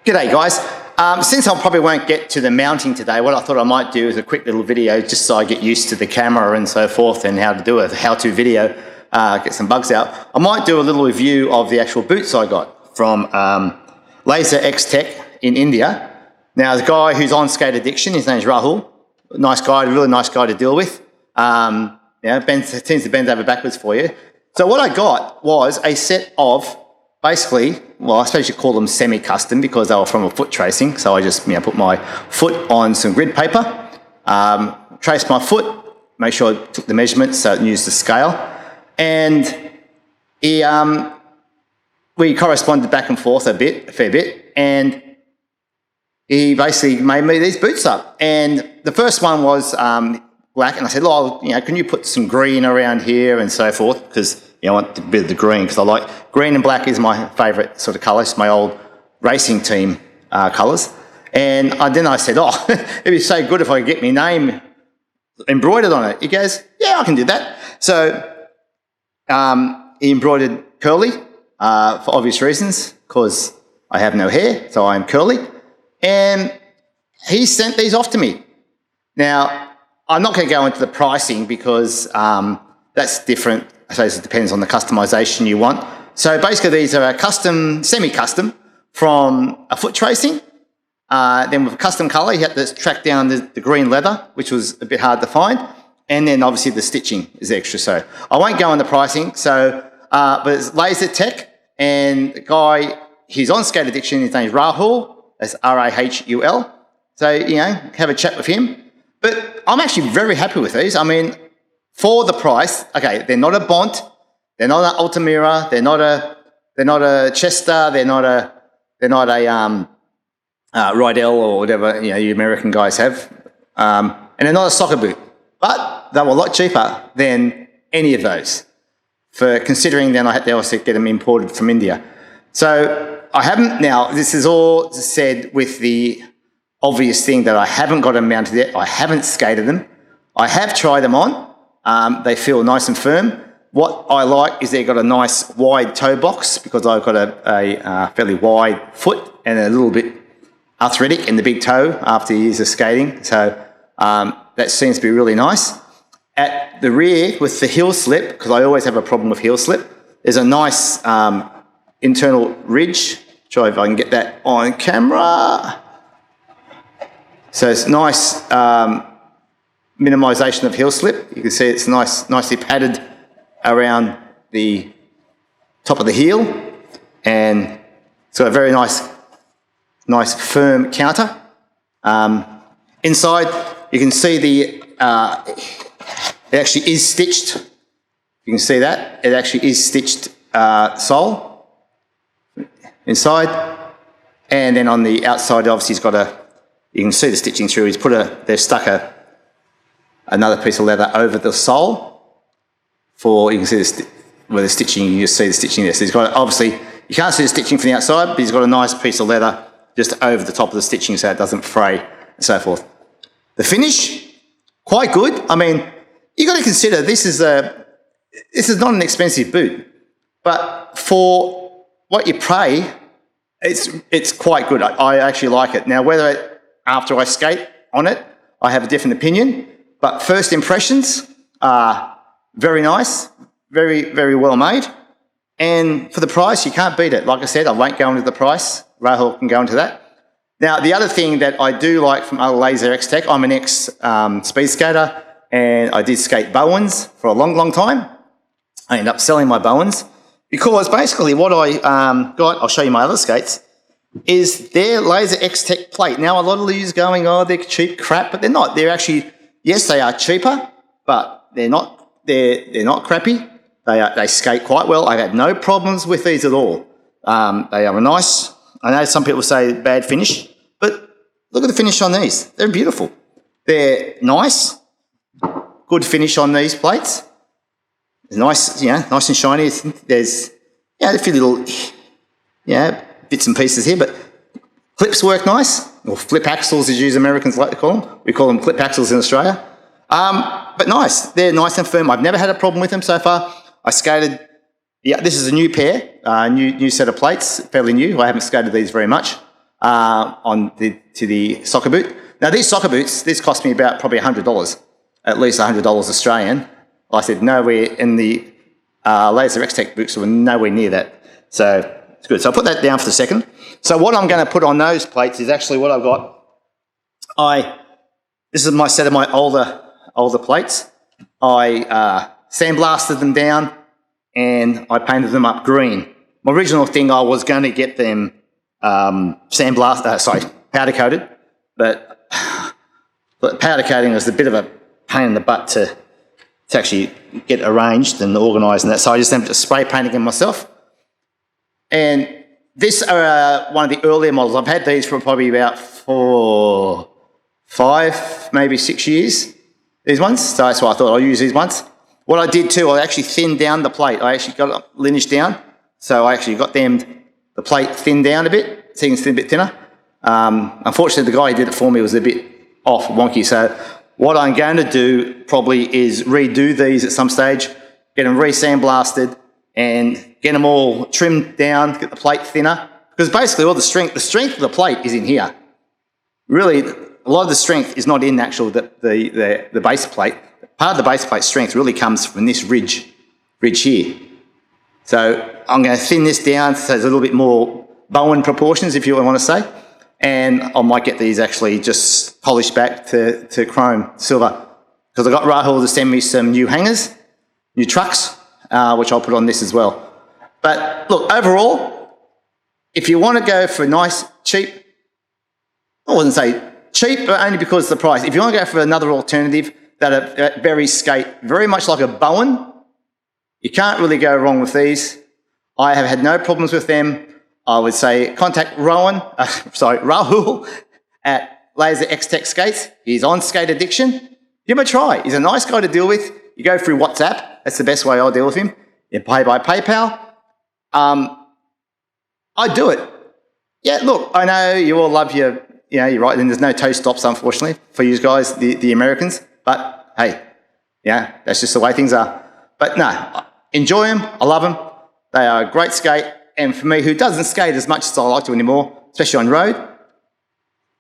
G'day guys. Since I probably won't get to the mounting today, what I thought I might do is a quick little video just so I get used to the camera and so forth and how to do a how-to video, get some bugs out. I might do a little review of the actual boots I got from Laser X Tech in India. Now, the guy who's on Skate Addiction, his name's Rahul. Nice guy, really nice guy to deal with. Tends to bend over backwards for you. So what I got was a set of basically, well, I suppose you call them semi-custom because they were from a foot tracing. So I just put my foot on some grid paper, traced my foot, make sure I took the measurements so it used the scale. And we corresponded back and forth a fair bit. And he basically made me these boots up. And the first one was black. And I said, oh, can you put some green around here and so forth? Because I want a bit of the green because I like green and black is my favourite sort of colours, my old racing team colours. And then I said, oh, it'd be so good if I could get my name embroidered on it. He goes, yeah, I can do that. So he embroidered curly for obvious reasons because I have no hair, so I'm curly. And he sent these off to me. Now, I'm not going to go into the pricing because that's different. I suppose it depends on the customization you want. So basically these are a custom, semi-custom from a foot tracing. Then with a custom colour, you had to track down the green leather, which was a bit hard to find. And then obviously the stitching is extra. So I won't go on the pricing. So, but it's Laser Tech and the guy, he's on Skate Addiction. His name is Rahul. That's R-A-H-U-L. So, have a chat with him. But I'm actually very happy with these. I mean, for the price, okay, they're not a Bont, they're not an Altamira, they're not a Chester, they're not a Rydell or whatever you American guys have, and they're not a soccer boot, but they were a lot cheaper than any of those. For considering then I had to also get them imported from India, so I haven't. Now this is all said with the obvious thing that I haven't got them mounted yet. I haven't skated them. I have tried them on. They feel nice and firm. What I like is they've got a nice wide toe box because I've got a fairly wide foot and a little bit arthritic in the big toe after years of skating. So that seems to be really nice. At the rear with the heel slip, because I always have a problem with heel slip, there's a nice internal ridge. Try if I can get that on camera. So it's nice minimisation of heel slip. You can see it's nicely padded around the top of the heel, and it's got a very nice firm counter. Inside, you can see it actually is stitched. You can see that it actually is stitched sole inside, and then on the outside, obviously, he's got you can see the stitching through. They've stuck another piece of leather over the sole you can see where the stitching, you just see the stitching there. So he's got, obviously, you can't see the stitching from the outside, but he's got a nice piece of leather just over the top of the stitching so it doesn't fray and so forth. The finish, quite good. I mean, you got to consider this is not an expensive boot, but for what you pay, it's quite good. I actually like it. Now, whether after I skate on it, I have a different opinion. But first impressions are very nice, very, very well made. And for the price, you can't beat it. Like I said, I won't go into the price. Rahul can go into that. Now, the other thing that I do like from Laser X Tech, I'm an ex-speed skater, and I did skate Bowens for a long, long time. I ended up selling my Bowens because basically what I got, I'll show you my other skates, is their Laser X Tech plate. Now, a lot of these going, oh, they're cheap crap, but they're not. They're actually, yes, they are cheaper, but they're not crappy. They skate quite well. I've had no problems with these at all. They are nice. I know some people say bad finish, but look at the finish on these. They're beautiful. They're nice. Good finish on these plates. It's nice, nice and shiny. There's, a few little, bits and pieces here, but clips work nice, or flip axles as you Americans like to call them. We call them clip axles in Australia. But nice. They're nice and firm. I've never had a problem with them so far. I skated, this is a new pair, new set of plates, fairly new. I haven't skated these very much. to the soccer boot. Now these soccer boots, this cost me about probably $100, at least $100 Australian. Like I said, nowhere in the Laser X-Tech boots were nowhere near that. So it's good. So I'll put that down for a second. So what I'm going to put on those plates is actually what I've got. This is my set of my older plates. I sandblasted them down and I painted them up green. My original thing, I was going to get them powder coated, but powder coating was a bit of a pain in the butt to actually get arranged and organised and that. So I just ended up spray painting them myself. And these are one of the earlier models. I've had these for probably about 5, maybe 6 years, these ones. So that's why I thought I'll use these ones. What I did too, I actually thinned down the plate. I actually got it lineage down. So I actually got the plate thinned down a bit, so you can see a bit thinner. Unfortunately, the guy who did it for me was a bit off, wonky. So what I'm going to do probably is redo these at some stage, get them re-sandblasted and get them all trimmed down, get the plate thinner. Because basically all the strength of the plate is in here. Really, a lot of the strength is not in the base plate. Part of the base plate strength really comes from this ridge here. So I'm going to thin this down so there's a little bit more Bowen proportions, if you want to say. And I might get these actually just polished back to chrome silver. Because I got Rahul to send me some new hangers, new trucks, which I'll put on this as well. But look, overall, if you want to go for nice, cheap, I wouldn't say cheap, but only because of the price. If you want to go for another alternative that are very much like a Bowen, you can't really go wrong with these. I have had no problems with them. I would say contact Rahul at Laser X-Tech Skates. He's on Skate Addiction. Give him a try. He's a nice guy to deal with. You go through WhatsApp. That's the best way I'll deal with him. You pay by PayPal. I do it. Yeah, look, I know you all love you're right, and there's no toe stops, unfortunately, for you guys, the Americans. But hey, yeah, that's just the way things are. But no, enjoy them. I love them. They are a great skate. And for me, who doesn't skate as much as I like to anymore, especially on road,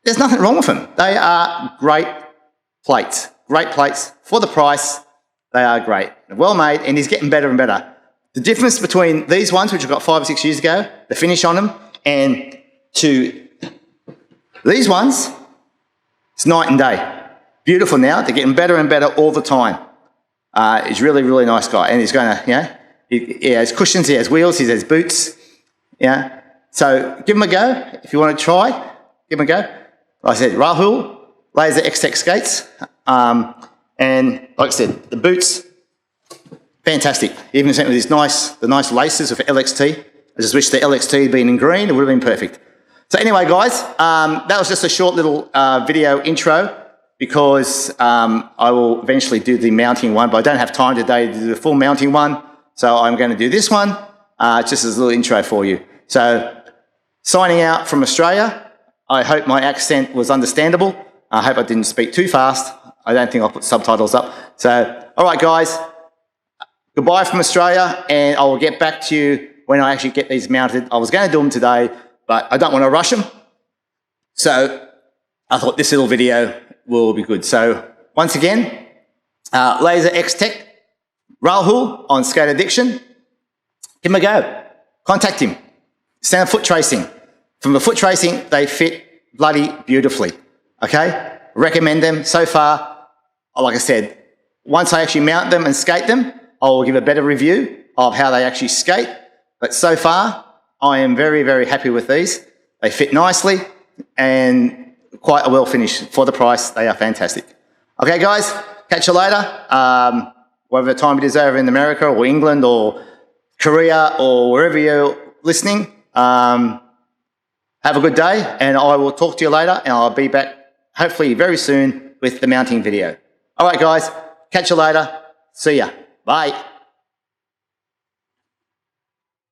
there's nothing wrong with them. They are great plates for the price. They are great, they're well made, and he's getting better and better. The difference between these ones, which I got 5 or 6 years ago, the finish on them, and to these ones, it's night and day. Beautiful now. They're getting better and better all the time. He's really, really nice guy, and he's going to, he has cushions, he has wheels, he has boots. Yeah, so give him a go. If you want to try, give him a go. Like I said, Rahul, Laser X-Tech Skates. And like I said, the boots, fantastic. He even sent me the nice laces with LXT. I just wish the LXT had been in green. It would have been perfect. So anyway, guys, that was just a short little video intro because I will eventually do the mounting one, but I don't have time today to do the full mounting one. So I'm going to do this one just as a little intro for you. So signing out from Australia. I hope my accent was understandable. I hope I didn't speak too fast. I don't think I'll put subtitles up. So, all right, guys, goodbye from Australia, and I will get back to you when I actually get these mounted. I was going to do them today, but I don't want to rush them. So I thought this little video will be good. So once again, Laser X-Tech, Rahul on Skate Addiction. Give him a go. Contact him. Standard foot tracing. From the foot tracing, they fit bloody beautifully. Okay? Recommend them so far. Like I said, once I actually mount them and skate them, I will give a better review of how they actually skate. But so far, I am very, very happy with these. They fit nicely and quite a well finish for the price. They are fantastic. Okay, guys, catch you later. Whatever time it is over in America or England or Korea or wherever you're listening. Have a good day, and I will talk to you later, and I'll be back hopefully very soon with the mounting video. All right, guys, catch you later. See ya. Bye.